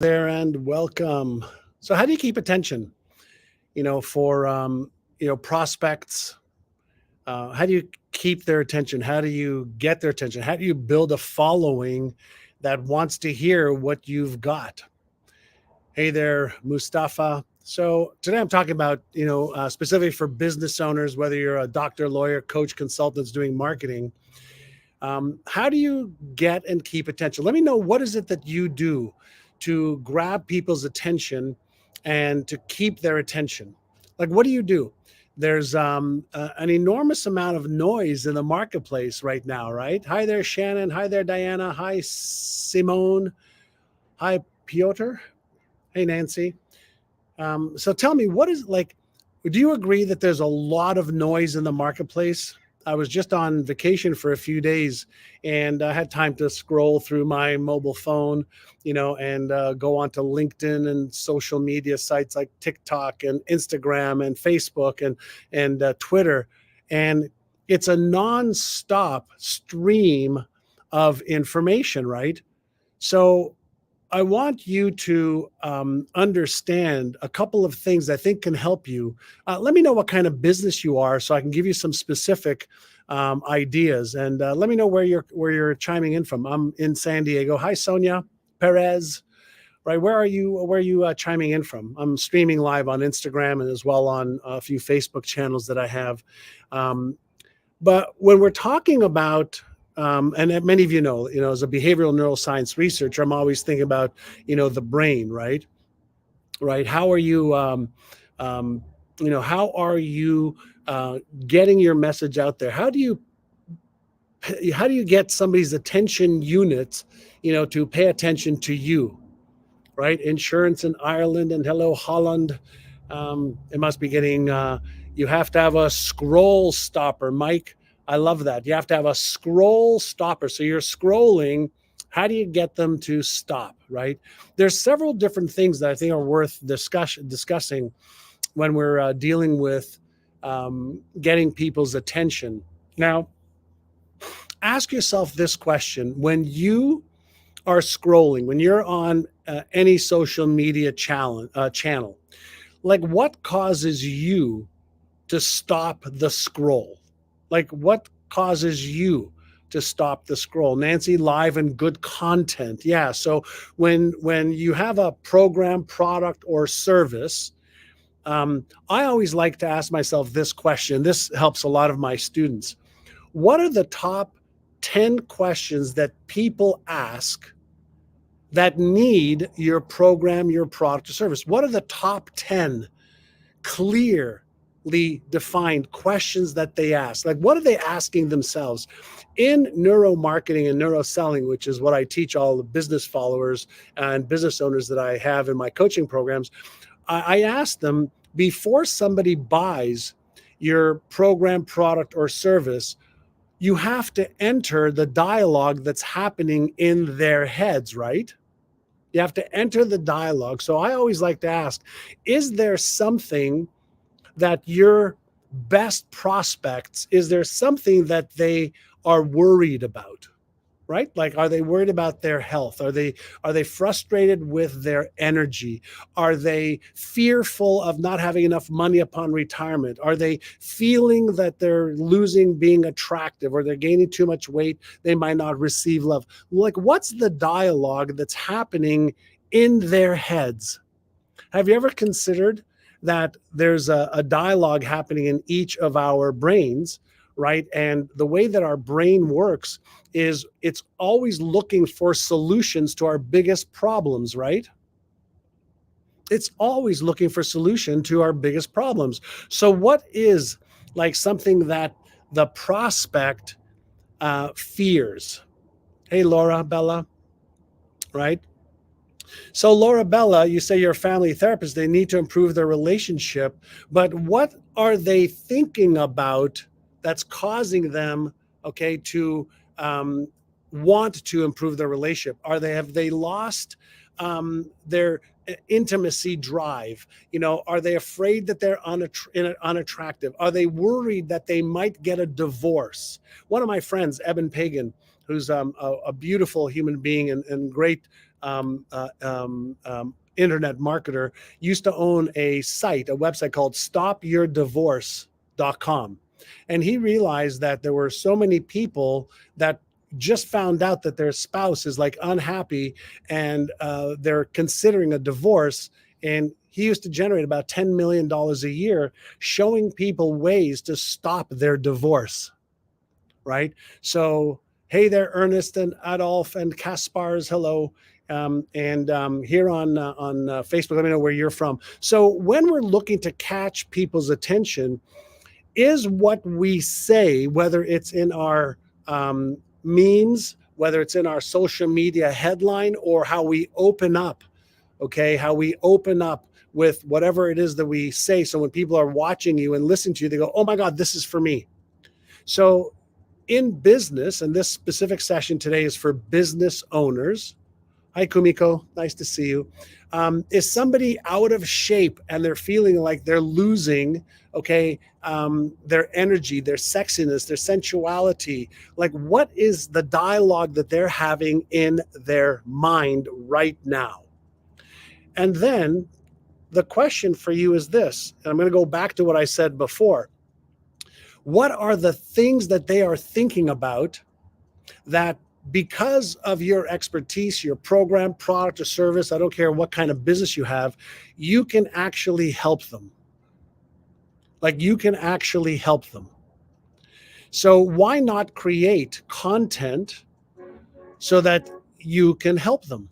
There and welcome. So, how do you keep attention? For prospects. How do you keep their attention? How do you get their attention? How do you build a following that wants to hear what you've got? Hey there, Mustafa. So today I'm talking about specifically for business owners, whether you're a doctor, lawyer, coach, consultants doing marketing. How do you get and keep attention? Let me know, what is it that you do to grab people's attention and to keep their attention? Like, what do you do? There's an enormous amount of noise in the marketplace right now, right? Hi there, Shannon. Hi there, Diana. Hi, Simone. Hi, Piotr. Hey, Nancy. So tell me, what is like, do you agree that there's a lot of noise in the marketplace? I was just on vacation for a few days and I had time to scroll through my mobile phone, and go onto LinkedIn and social media sites like TikTok and Instagram and Facebook and Twitter. And it's a nonstop stream of information, right? So I want you to understand a couple of things I think can help you. Let me know what kind of business you are, so I can give you some specific ideas. And let me know where you're chiming in from. I'm in San Diego. Hi, Sonia Perez. Right, where are you? Where are you chiming in from? I'm streaming live on Instagram and as well on a few Facebook channels that I have. Um, but when we're talking about, and many of as a behavioral neuroscience researcher, I'm always thinking about, the brain, right? Right. How are you, um, how are you getting your message out there? How do you get somebody's attention units, to pay attention to you, right? Insurance in Ireland and hello, Holland. It must be getting, you have to have a scroll stopper, Mike. I love that. You have to have a scroll stopper. So you're scrolling. How do you get them to stop, right? There's several different things that I think are worth discussing when we're dealing with getting people's attention. Now, ask yourself this question: when you are scrolling, when you're on any social media channel, like, what causes you to stop the scroll? Like, what causes you to stop the scroll? Nancy, live and good content. Yeah. So when you have a program, product, or service, I always like to ask myself this question. This helps a lot of my students. What are the top 10 questions that people ask that need your program, your product, or service? What are the top 10 clearly defined questions that they ask? Like, what are they asking themselves? In neuromarketing and neuroselling, which is what I teach all the business followers and business owners that I have in my coaching programs, I ask them, before somebody buys your program, product, or service, you have to enter the dialogue that's happening in their heads, right? You have to enter the dialogue. So I always like to ask, is there something that your best prospects, is there something that they are worried about? Right? Like, are they worried about their health? Are they frustrated with their energy? Are they fearful of not having enough money upon retirement? Are they feeling that they're losing being attractive, or they're gaining too much weight, they might not receive love? Like, what's the dialogue that's happening in their heads? Have you ever considered that there's a dialogue happening in each of our brains, right? And the way that our brain works is it's always looking for solutions to our biggest problems, right? It's always looking for solution to our biggest problems. So what is, like, something that the prospect fears? Hey, Laura Bella, right? So, Laura Bella, you say you're a family therapist, they need to improve their relationship, but what are they thinking about that's causing them, okay, to want to improve their relationship? Have they lost their intimacy drive? Are they afraid that they're unattractive? Are they worried that they might get a divorce? One of my friends, Eben Pagan, who's a beautiful human being and great internet marketer, used to own a website called stopyourdivorce.com. And he realized that there were so many people that just found out that their spouse is like unhappy, and they're considering a divorce. And he used to generate about $10 million a year showing people ways to stop their divorce, right? So, hey there, Ernest and Adolf and Kaspars, hello. Here on Facebook, let me know where you're from. So when we're looking to catch people's attention, is what we say, whether it's in our memes, whether it's in our social media headline, or how we open up, okay, how we open up with whatever it is that we say. So when people are watching you and listening to you, they go, oh my God, this is for me. So in business, and this specific session today is for business owners. Hi, Kumiko. Nice to see you. Is somebody out of shape and they're feeling like they're losing, okay, their energy, their sexiness, their sensuality? Like, what is the dialogue that they're having in their mind right now? And then the question for you is this, and I'm going to go back to what I said before. What are the things that they are thinking about that, because of your expertise, your program, product, or service, I don't care what kind of business you have, you can actually help them? Like, you can actually help them. So why not create content so that you can help them?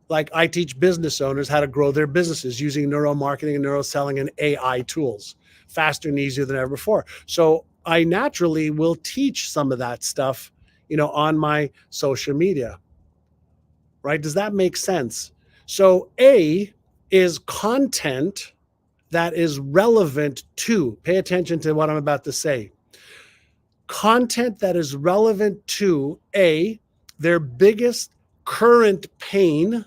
Like, I teach business owners how to grow their businesses using neuromarketing and neuroselling and AI tools faster and easier than ever before. So I naturally will teach some of that stuff, on my social media, right? Does that make sense? So A is content that is relevant to, pay attention to what I'm about to say. Content that is relevant to A, their biggest current pain,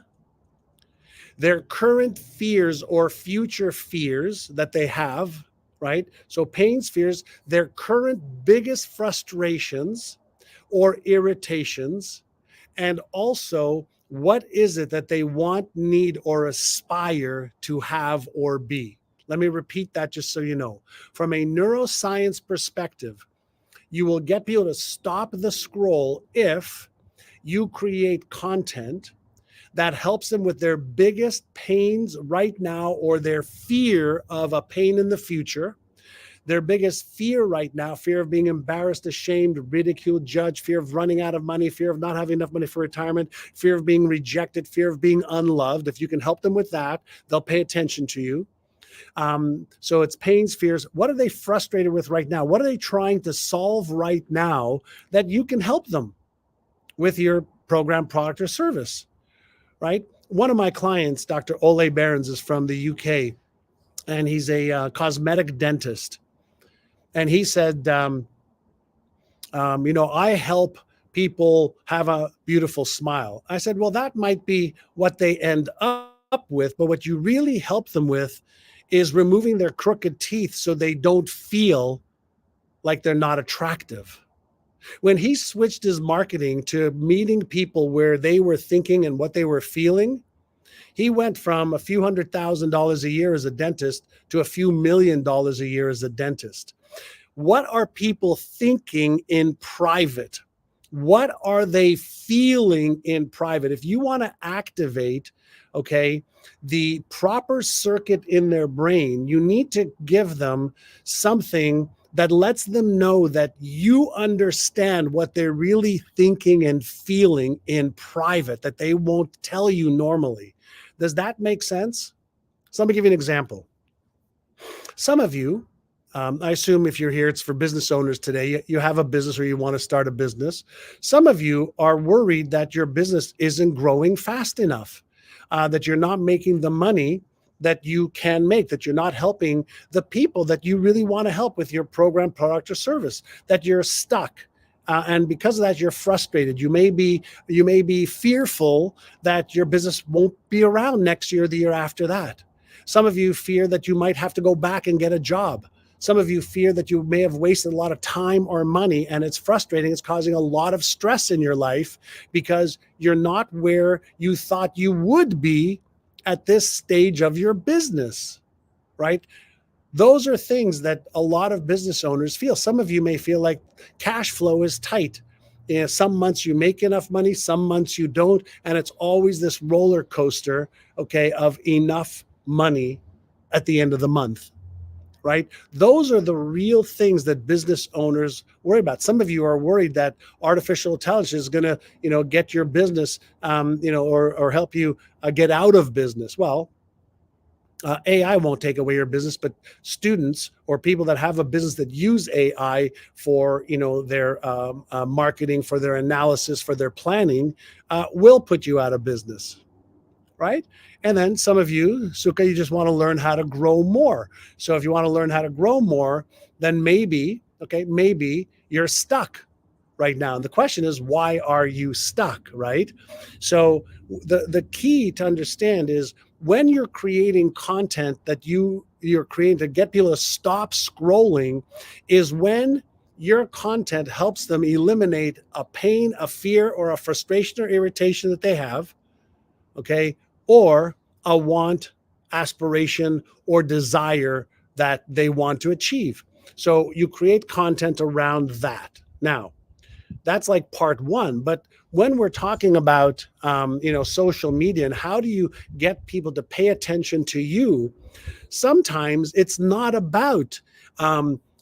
their current fears or future fears that they have, right? So pains, fears, their current biggest frustrations or irritations, and also what is it that they want, need, or aspire to have or be. Let me repeat that just so you know. From a neuroscience perspective, you will get people to stop the scroll if you create content that helps them with their biggest pains right now, or their fear of a pain in the future. Their biggest fear right now, fear of being embarrassed, ashamed, ridiculed, judged, fear of running out of money, fear of not having enough money for retirement, fear of being rejected, fear of being unloved. If you can help them with that, they'll pay attention to you. So it's pains, fears. What are they frustrated with right now? What are they trying to solve right now that you can help them with your program, product, or service, right? One of my clients, Dr. Ole Behrens, is from the UK, and he's a cosmetic dentist. And he said, I help people have a beautiful smile. I said, well, that might be what they end up with, but what you really help them with is removing their crooked teeth so they don't feel like they're not attractive. When he switched his marketing to meeting people where they were thinking and what they were feeling, he went from a few $100,000 a year as a dentist to a few $1 million a year as a dentist. What are people thinking in private? What are they feeling in private? If you want to activate, okay, the proper circuit in their brain, you need to give them something that lets them know that you understand what they're really thinking and feeling in private, that they won't tell you normally. Does that make sense? So let me give you an example. Some of you, I assume if you're here, it's for business owners today. You have a business or you want to start a business. Some of you are worried that your business isn't growing fast enough, that you're not making the money that you can make, that you're not helping the people that you really want to help with your program, product, or service, that you're stuck. And because of that, you're frustrated. You may be fearful that your business won't be around next year, the year after that. Some of you fear that you might have to go back and get a job. Some of you fear that you may have wasted a lot of time or money, and it's frustrating. It's causing a lot of stress in your life because you're not where you thought you would be at this stage of your business, right? Those are things that a lot of business owners feel. Some of you may feel like cash flow is tight. You know, some months you make enough money, some months you don't, and it's always this roller coaster, okay, of enough money at the end of the month, right? Those are the real things that business owners worry about. Some of you are worried that artificial intelligence is going to, get your business, or help you get out of business. Well, AI won't take away your business, but students or people that have a business that use AI for their marketing, for their analysis, for their planning, will put you out of business, right? And then some of you, Suka, you just want to learn how to grow more. So if you want to learn how to grow more, then maybe you're stuck right now. And the question is, why are you stuck, right? So the key to understand is when you're creating content that you're creating to get people to stop scrolling is when your content helps them eliminate a pain, a fear, or a frustration or irritation that they have, okay, or a want, aspiration, or desire that they want to achieve. So you create content around that. Now, that's like part one. But when we're talking about, social media and how do you get people to pay attention to you, sometimes it's not about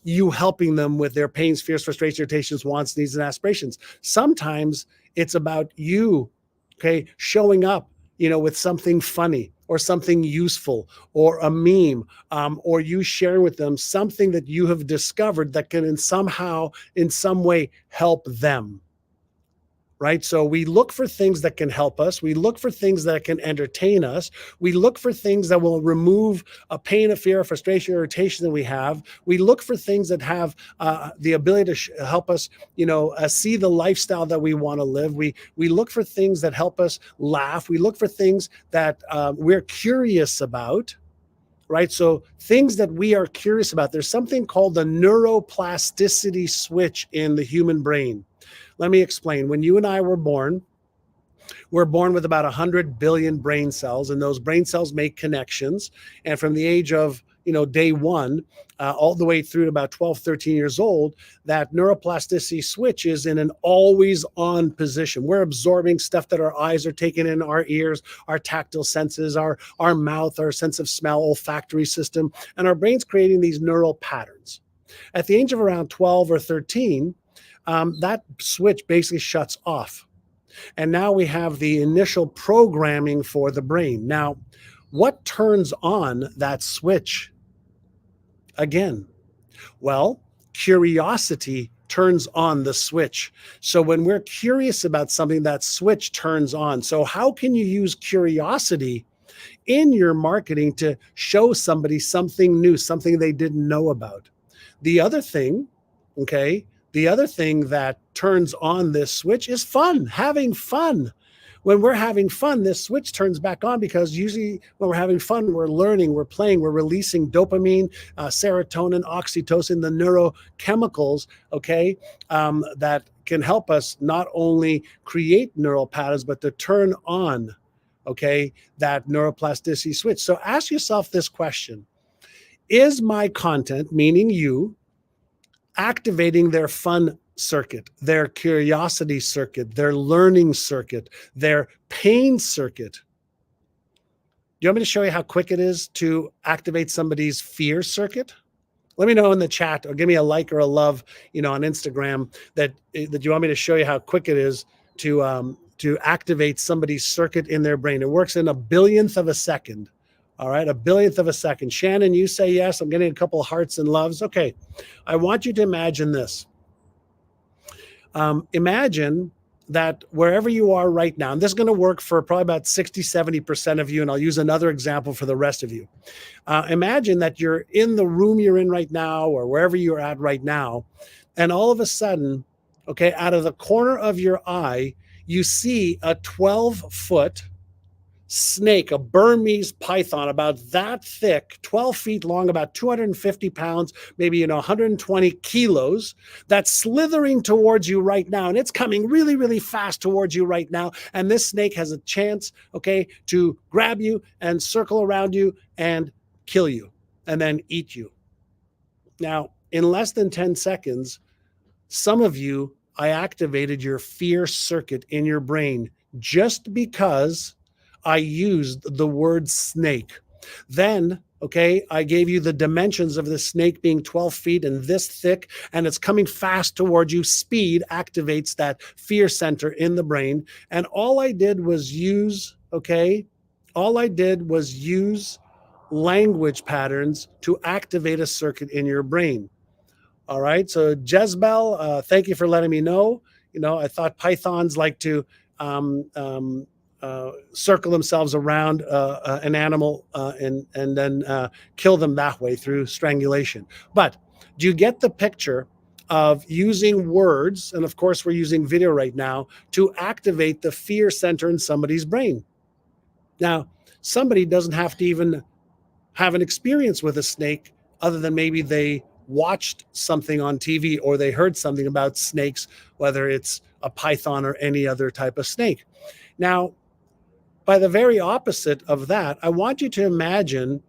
you helping them with their pains, fears, frustrations, irritations, wants, needs, and aspirations. Sometimes it's about you, okay, showing up, with something funny or something useful or a meme, or you sharing with them something that you have discovered that can in some way help them. Right? So we look for things that can help us. We look for things that can entertain us. We look for things that will remove a pain, a fear, a frustration, irritation that we have. We look for things that have the ability to help us, see the lifestyle that we want to live. We look for things that help us laugh. We look for things that we're curious about. Right? So things that we are curious about. There's something called the neuroplasticity switch in the human brain. Let me explain. When you and I were born, we're born with about 100 billion brain cells, and those brain cells make connections. And from the age of, day one, all the way through to about 12, 13 years old, that neuroplasticity switch is in an always on position. We're absorbing stuff that our eyes are taking in, our ears, our tactile senses, our mouth, our sense of smell, olfactory system, and our brain's creating these neural patterns. At the age of around 12 or 13, that switch basically shuts off. And now we have the initial programming for the brain. Now, what turns on that switch again? Well, curiosity turns on the switch. So when we're curious about something, that switch turns on. So how can you use curiosity in your marketing to show somebody something new, something they didn't know about? The other thing that turns on this switch is fun, having fun. When we're having fun, this switch turns back on because usually when we're having fun, we're learning, we're playing, we're releasing dopamine, serotonin, oxytocin, the neurochemicals, okay, that can help us not only create neural patterns, but to turn on, okay, that neuroplasticity switch. So ask yourself this question. Is my content, meaning you, activating their fun circuit, their curiosity circuit, their learning circuit, their pain circuit? Do you want me to show you how quick it is to activate somebody's fear circuit? Let me know in the chat or give me a like or a love, on Instagram that you want me to show you how quick it is to activate somebody's circuit in their brain. It works in a billionth of a second. All right, a billionth of a second. Shannon, you say yes. I'm getting a couple of hearts and loves. Okay, I want you to imagine this. Imagine that wherever you are right now, and this is going to work for probably about 60, 70% of you, and I'll use another example for the rest of you. Imagine that you're in the room you're in right now or wherever you're at right now, and all of a sudden, okay, out of the corner of your eye, you see a 12-foot snake, a Burmese python about that thick, 12 feet long, about 250 pounds, maybe 120 kilos, that's slithering towards you right now. And it's coming really, really fast towards you right now. And this snake has a chance, okay, to grab you and circle around you and kill you and then eat you. Now, in less than 10 seconds, some of you, I activated your fear circuit in your brain just because I used the word snake. Then, okay, I gave you the dimensions of the snake being 12 feet and this thick, and it's coming fast towards you. Speed activates that fear center in the brain. And all I did was use, language patterns to activate a circuit in your brain. All right. So Jezebel, thank you for letting me know. I thought pythons like to circle themselves around an animal and then kill them that way through strangulation. But do you get the picture of using words? And of course, we're using video right now to activate the fear center in somebody's brain. Now, somebody doesn't have to even have an experience with a snake other than maybe they watched something on TV or they heard something about snakes, whether it's a python or any other type of snake. Now, by the very opposite of that, I want you to imagine,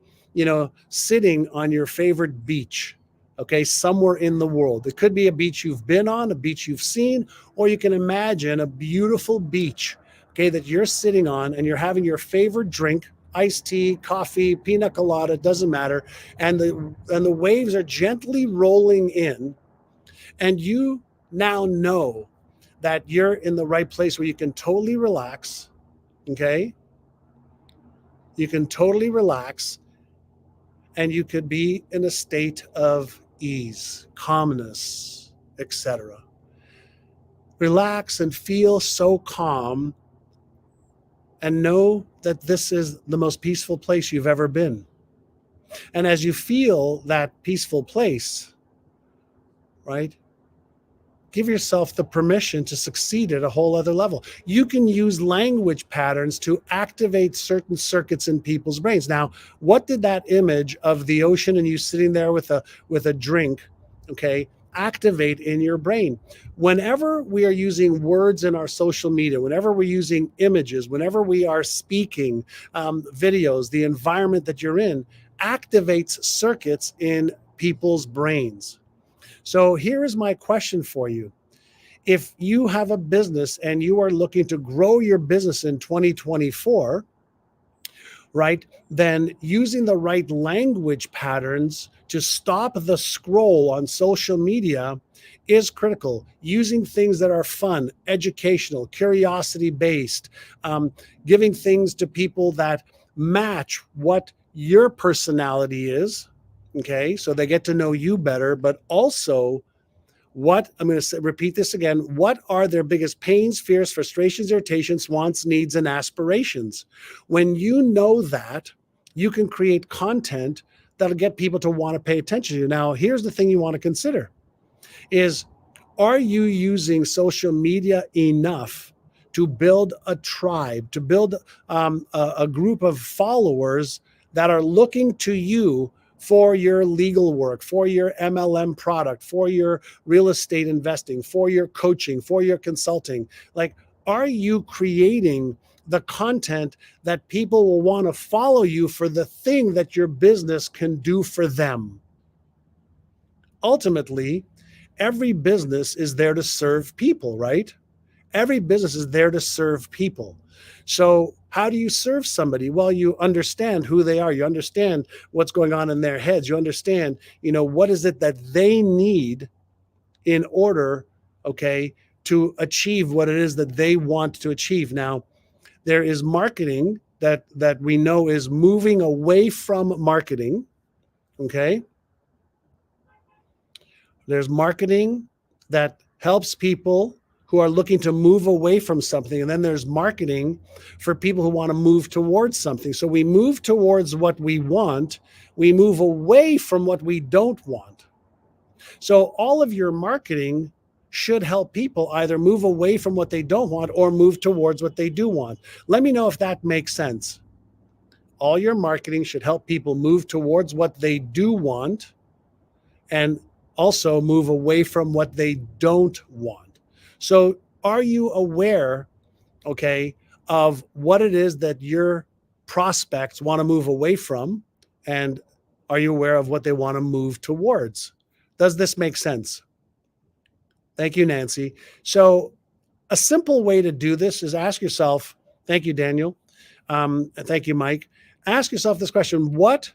sitting on your favorite beach, okay, somewhere in the world. It could be a beach you've been on, a beach you've seen, or you can imagine a beautiful beach, okay, that you're sitting on and you're having your favorite drink, iced tea, coffee, pina colada, doesn't matter. And the waves are gently rolling in. And you now know that you're in the right place where you can totally relax. Okay? You can totally relax. And you could be in a state of ease, calmness, etc. Relax and feel so calm. And know that this is the most peaceful place you've ever been. And as you feel that peaceful place, right, give yourself the permission to succeed at a whole other level. You can use language patterns to activate certain circuits in people's brains. Now, what did that image of the ocean and you sitting there with a drink, okay, activate in your brain? Whenever we are using words in our social media, whenever we're using images, whenever we are speaking, videos, the environment that you're in activates circuits in people's brains. So here is my question for you. If you have a business and you are looking to grow your business in 2024, right, then using the right language patterns to stop the scroll on social media is critical. Using things that are fun, educational, curiosity-based, giving things to people that match what your personality is, okay, so they get to know you better, but also I'm going to repeat this again, what are their biggest pains, fears, frustrations, irritations, wants, needs, and aspirations? When you know that, you can create content that'll get people to want to pay attention to you. Now, here's the thing you want to consider is, are you using social media enough to build a tribe, to build a group of followers that are looking to you for your legal work, for your MLM product, for your real estate investing, for your coaching, for your consulting? Like, are you creating the content that people will want to follow you for the thing that your business can do for them? Ultimately, every business is there to serve people, right? Every business is there to serve people. So how do you serve somebody? Well, you understand who they are. You understand what's going on in their heads. You understand, what is it that they need in order, okay, to achieve what it is that they want to achieve. Now, there is marketing that we know is moving away from marketing, okay? There's marketing that helps people who are looking to move away from something. And then there's marketing for people who want to move towards something. So we move towards what we want. We move away from what we don't want. So all of your marketing should help people either move away from what they don't want or move towards what they do want. Let me know if that makes sense. All your marketing should help people move towards what they do want and also move away from what they don't want. So are you aware, okay, of what it is that your prospects want to move away from? And are you aware of what they want to move towards? Does this make sense? Thank you, Nancy. So a simple way to do this is ask yourself, thank you, Daniel. Thank you, Mike. Ask yourself this question: what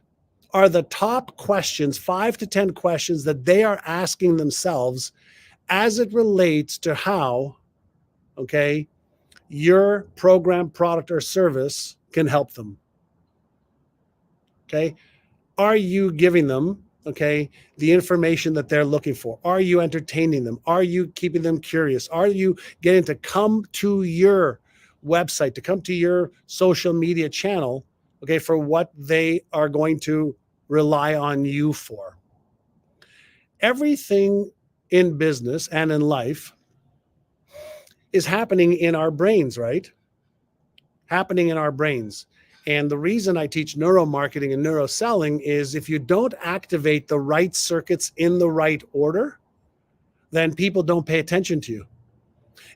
are the top questions, 5 to 10 questions that they are asking themselves as it relates to how, okay, your program, product, or service can help them? Okay. Are you giving them, okay, the information that they're looking for? Are you entertaining them? Are you keeping them curious? Are you getting to come to your website, to come to your social media channel, okay, for what they are going to rely on you for? Everything in business and in life is happening in our brains, right? Happening in our brains. And the reason I teach neuromarketing and neuroselling is if you don't activate the right circuits in the right order, then people don't pay attention to you.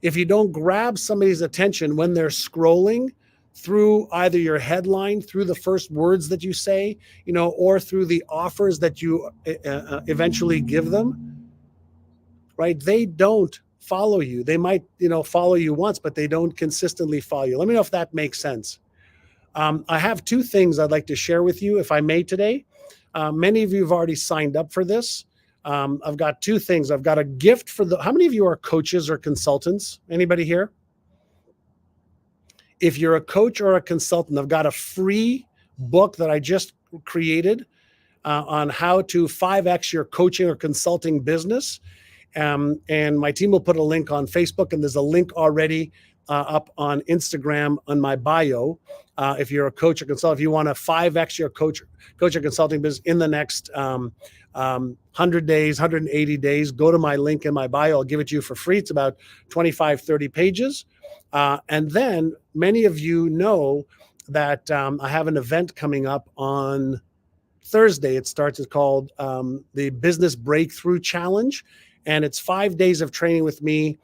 If you don't grab somebody's attention when they're scrolling through either your headline, through the first words that you say, or through the offers that you eventually give them, right? They don't follow you. They might, follow you once, but they don't consistently follow you. Let me know if that makes sense. I have 2 things I'd like to share with you, if I may, today. Many of you have already signed up for this. I've got 2 things. I've got a gift for how many of you are coaches or consultants? Anybody here? If you're a coach or a consultant, I've got a free book that I just created on how to 5X your coaching or consulting business. And my team will put a link on Facebook, and there's a link already up on Instagram on my bio. If you're a coach or consultant, if you want to 5X your coach or consulting business in the next 100 days, 180 days, go to my link in my bio. I'll give it to you for free. It's about 25, 30 pages. And then many of you know that I have an event coming up on Thursday. It's called the Business Breakthrough Challenge. And it's 5 days of training with me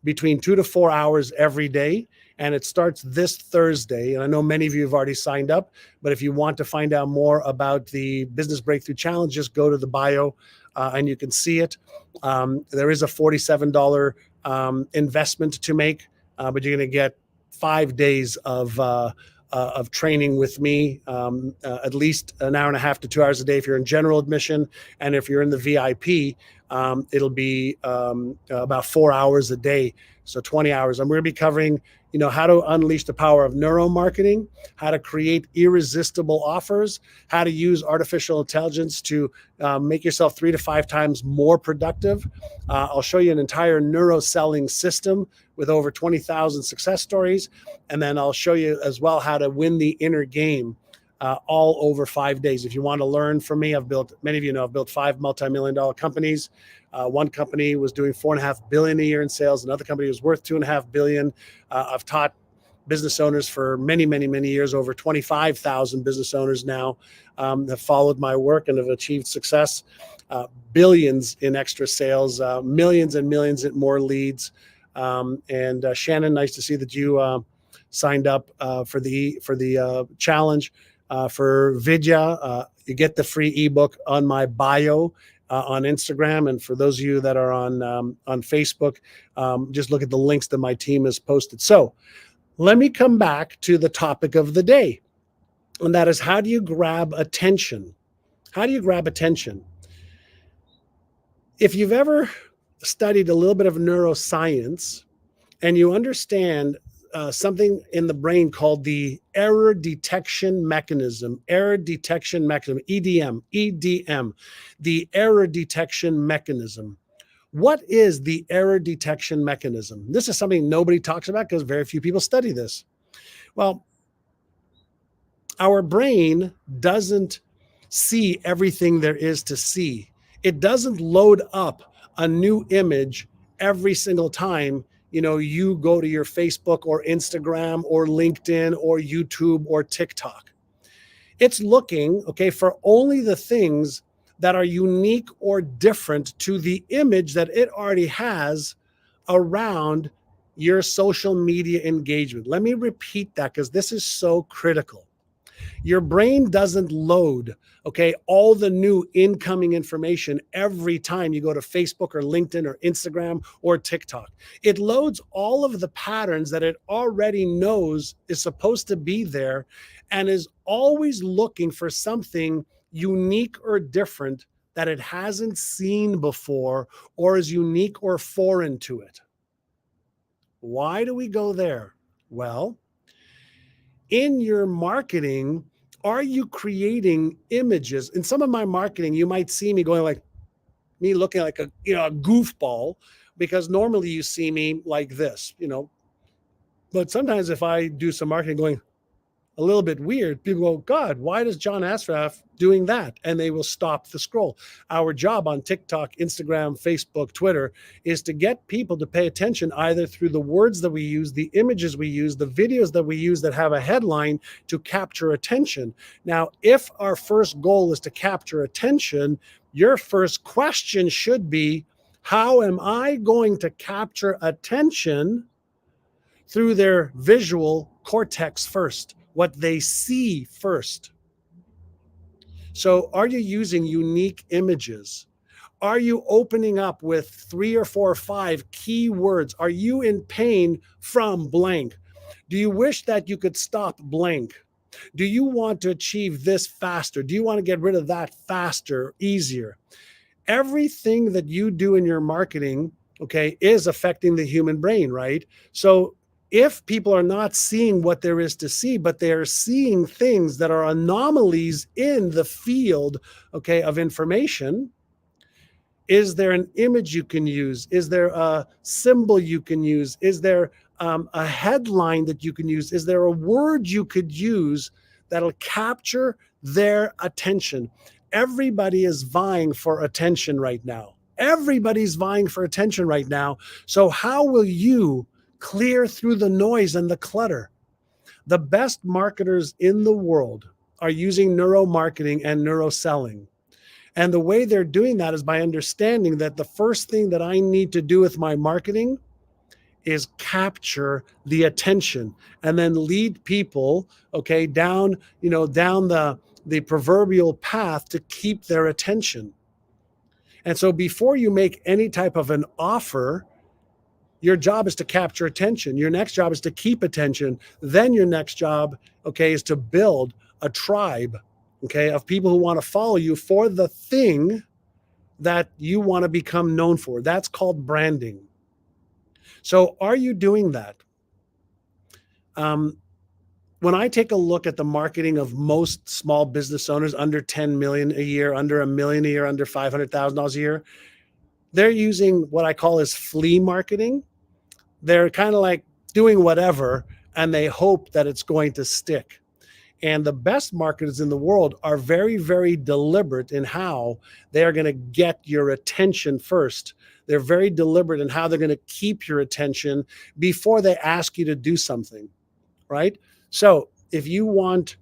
between 2 to 4 hours every day. And it starts this Thursday. And I know many of you have already signed up, but if you want to find out more about the Business Breakthrough Challenge, just go to the bio and you can see it. There is a $47 investment to make, but you're going to get 5 days of training with me, at least an hour and a half to 2 hours a day if you're in general admission. And if you're in the VIP, it'll be about 4 hours a day, so 20 hours. And we're going to be covering, how to unleash the power of neuromarketing, how to create irresistible offers, how to use artificial intelligence to make yourself 3 to 5 times more productive. I'll show you an entire neuroselling system with over 20,000 success stories. And then I'll show you as well how to win the inner game all over 5 days. If you want to learn from me, many of you know, I've built 5 multi-million-dollar companies. One company was doing $4.5 billion a year in sales. Another company was worth $2.5 billion. I've taught business owners for many, many, many years. Over 25,000 business owners now have followed my work and have achieved success. Billions in extra sales, millions and millions in more leads. And Shannon, nice to see that you signed up for the challenge. For Vidya, you get the free ebook on my bio on Instagram. And for those of you that are on Facebook, just look at the links that my team has posted. So let me come back to the topic of the day. And that is, how do you grab attention? How do you grab attention? If you've ever studied a little bit of neuroscience and you understand something in the brain called the error detection mechanism, EDM, the error detection mechanism. What is the error detection mechanism? This is something nobody talks about because very few people study this. Well, our brain doesn't see everything there is to see. It doesn't load up a new image every single time, you go to your Facebook or Instagram or LinkedIn or YouTube or TikTok. It's looking, okay, for only the things that are unique or different to the image that it already has around your social media engagement. Let me repeat that because this is so critical. Your brain doesn't load, okay, all the new incoming information every time you go to Facebook or LinkedIn or Instagram or TikTok. It loads all of the patterns that it already knows is supposed to be there and is always looking for something unique or different that it hasn't seen before or is unique or foreign to it. Why do we go there? Well, in your marketing, are you creating images? In some of my marketing, you might see me going like me looking like a goofball, because normally you see me like this. But sometimes if I do some marketing going a little bit weird, people go, God, why does John Ashraf doing that? And they will stop the scroll. Our job on TikTok, Instagram, Facebook, Twitter is to get people to pay attention either through the words that we use, the images we use, the videos that we use that have a headline to capture attention. Now, if our first goal is to capture attention, your first question should be, how am I going to capture attention through their visual cortex first? What they see first. So are you using unique images? Are you opening up with 3 or 4 or 5 keywords? Are you in pain from blank? Do you wish that you could stop blank? Do you want to achieve this faster? Do you want to get rid of that faster, easier? Everything that you do in your marketing, okay, is affecting the human brain, right? So if people are not seeing what there is to see, but they are seeing things that are anomalies in the field, okay, of information, is there an image you can use? Is there a symbol you can use? Is there a headline that you can use? Is there a word you could use that'll capture their attention? Everybody is vying for attention right now. Everybody's vying for attention right now. So how will you clear through the noise and the clutter? The best marketers in the world are using neuromarketing and neuroselling. And the way they're doing that is by understanding that the first thing that I need to do with my marketing is capture the attention and then lead people, okay, down the proverbial path to keep their attention. And so before you make any type of an offer, your job is to capture attention. Your next job is to keep attention. Then your next job, okay, is to build a tribe, okay, of people who want to follow you for the thing that you want to become known for. That's called branding. So are you doing that? When I take a look at the marketing of most small business owners under 10 million a year, under $1 million a year, under $500,000 a year, they're using what I call as flea marketing. They're kind of like doing whatever, and they hope that it's going to stick. And the best marketers in the world are very, very deliberate in how they are going to get your attention first. They're very deliberate in how they're going to keep your attention before they ask you to do something, right? So if you want,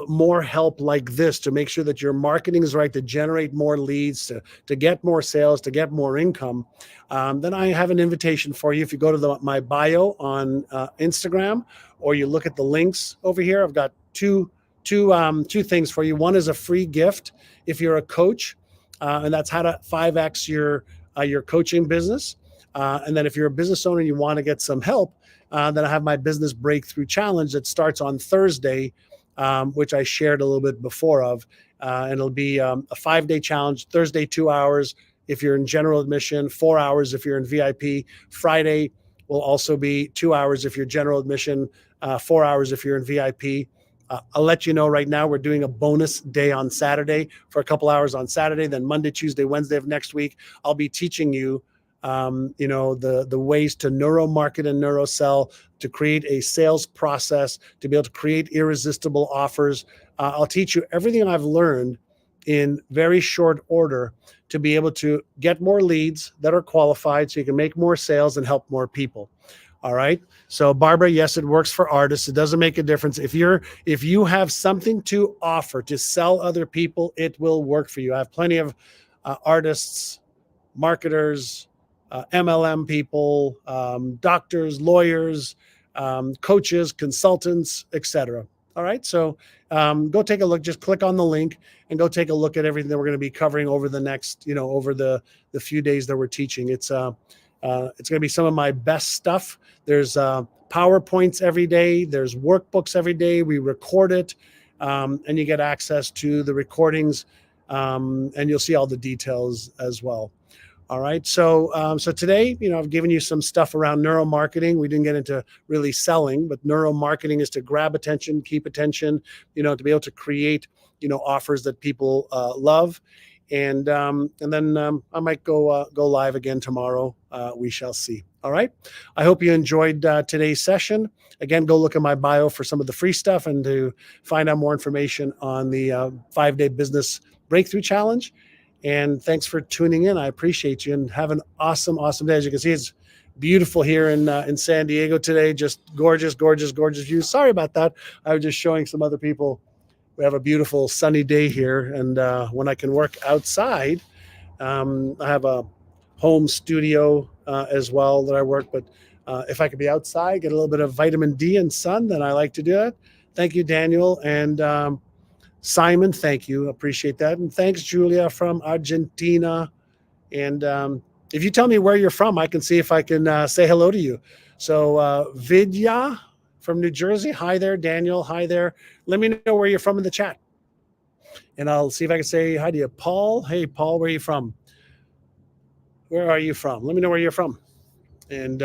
more help like this to make sure that your marketing is right, to generate more leads, to get more sales, to get more income, then I have an invitation for you. If you go to my bio on Instagram, or you look at the links over here, I've got two things for you. One is a free gift if you're a coach, and that's how to 5x your coaching business. And then if you're a business owner and you want to get some help, then I have my business breakthrough challenge that starts on Thursday, which I shared a little bit before of. And it'll be a 5-day challenge. Thursday, 2 hours if you're in general admission, 4 hours if you're in VIP. Friday will also be 2 hours if you're general admission, 4 hours if you're in VIP. I'll let you know right now, we're doing a bonus day on Saturday for a couple hours on Saturday. Then Monday, Tuesday, Wednesday of next week, I'll be teaching you the ways to neuromarket and neurosell, to create a sales process, to be able to create irresistible offers. I'll teach you everything I've learned in very short order to be able to get more leads that are qualified so you can make more sales and help more people. All right. So Barbara, yes, it works for artists. It doesn't make a difference. If you have something to offer to sell other people, it will work for you. I have plenty of artists, marketers, MLM people, doctors, lawyers, coaches, consultants, etc. All right. So go take a look. Just click on the link and go take a look at everything that we're going to be covering over the next, over the few days that we're teaching. It's going to be some of my best stuff. There's PowerPoints every day. There's workbooks every day. We record it, and you get access to the recordings, and you'll see all the details as well. All right. So today, I've given you some stuff around neuromarketing. We didn't get into really selling, but neuromarketing is to grab attention, keep attention, to be able to create, offers that people love. And then I might go live again tomorrow. We shall see. All right. I hope you enjoyed today's session. Again, go look at my bio for some of the free stuff and to find out more information on the 5-day business breakthrough challenge. And thanks for tuning in. I appreciate you and have an awesome, awesome day. As you can see, it's beautiful here in San Diego today. Just gorgeous, gorgeous, gorgeous view. Sorry about that. I was just showing some other people. We have a beautiful sunny day here. And when I can work outside, I have a home studio as well that I work. But if I could be outside, get a little bit of vitamin D and sun, then I like to do it. Thank you, Daniel. And Simon, thank you. Appreciate that. And thanks, Julia from Argentina. And if you tell me where you're from, I can see if I can say hello to you. So Vidya from New Jersey. Hi there, Daniel. Hi there. Let me know where you're from in the chat. And I'll see if I can say hi to you. Paul. Hey, Paul, where are you from? Where are you from? Let me know where you're from. And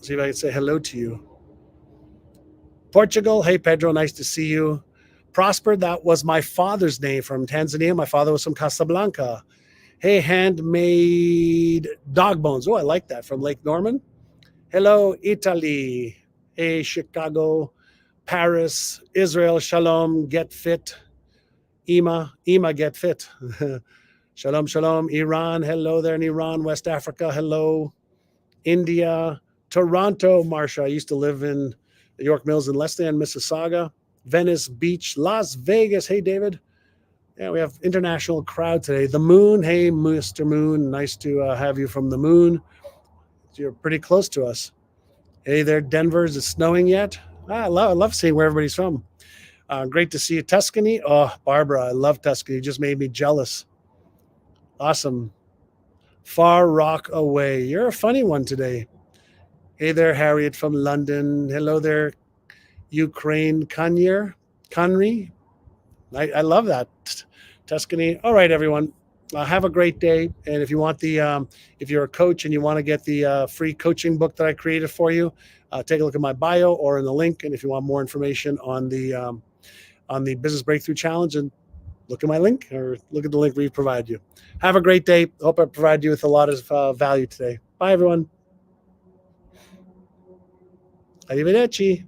see if I can say hello to you. Portugal. Hey, Pedro. Nice to see you. Prosper, that was my father's name from Tanzania. My father was from Casablanca. Hey, handmade dog bones. Oh, I like that. From Lake Norman. Hello, Italy. Hey, Chicago, Paris, Israel, shalom, get fit. Ima, get fit. Shalom, shalom. Iran, hello there in Iran. West Africa, hello. India, Toronto, Marsha. I used to live in the York Mills in Leslie and Mississauga. Venice Beach, Las Vegas. Hey, David. Yeah, we have international crowd today. The Moon. Hey, Mr. Moon. Nice to have you from the Moon. You're pretty close to us. Hey there, Denver. Is it snowing yet? I love seeing where everybody's from. Great to see you. Tuscany. Oh, Barbara, I love Tuscany. You just made me jealous. Awesome. Far rock away. You're a funny one today. Hey there, Harriet from London. Hello there, Ukraine, Conry. I love that. Tuscany. All right, everyone. Have a great day. And if you want if you're a coach and you want to get the free coaching book that I created for you, take a look at my bio or in the link. And if you want more information on the Business Breakthrough Challenge, and look at my link or look at the link we've provided you. Have a great day. Hope I provided you with a lot of value today. Bye, everyone. Arrivederci.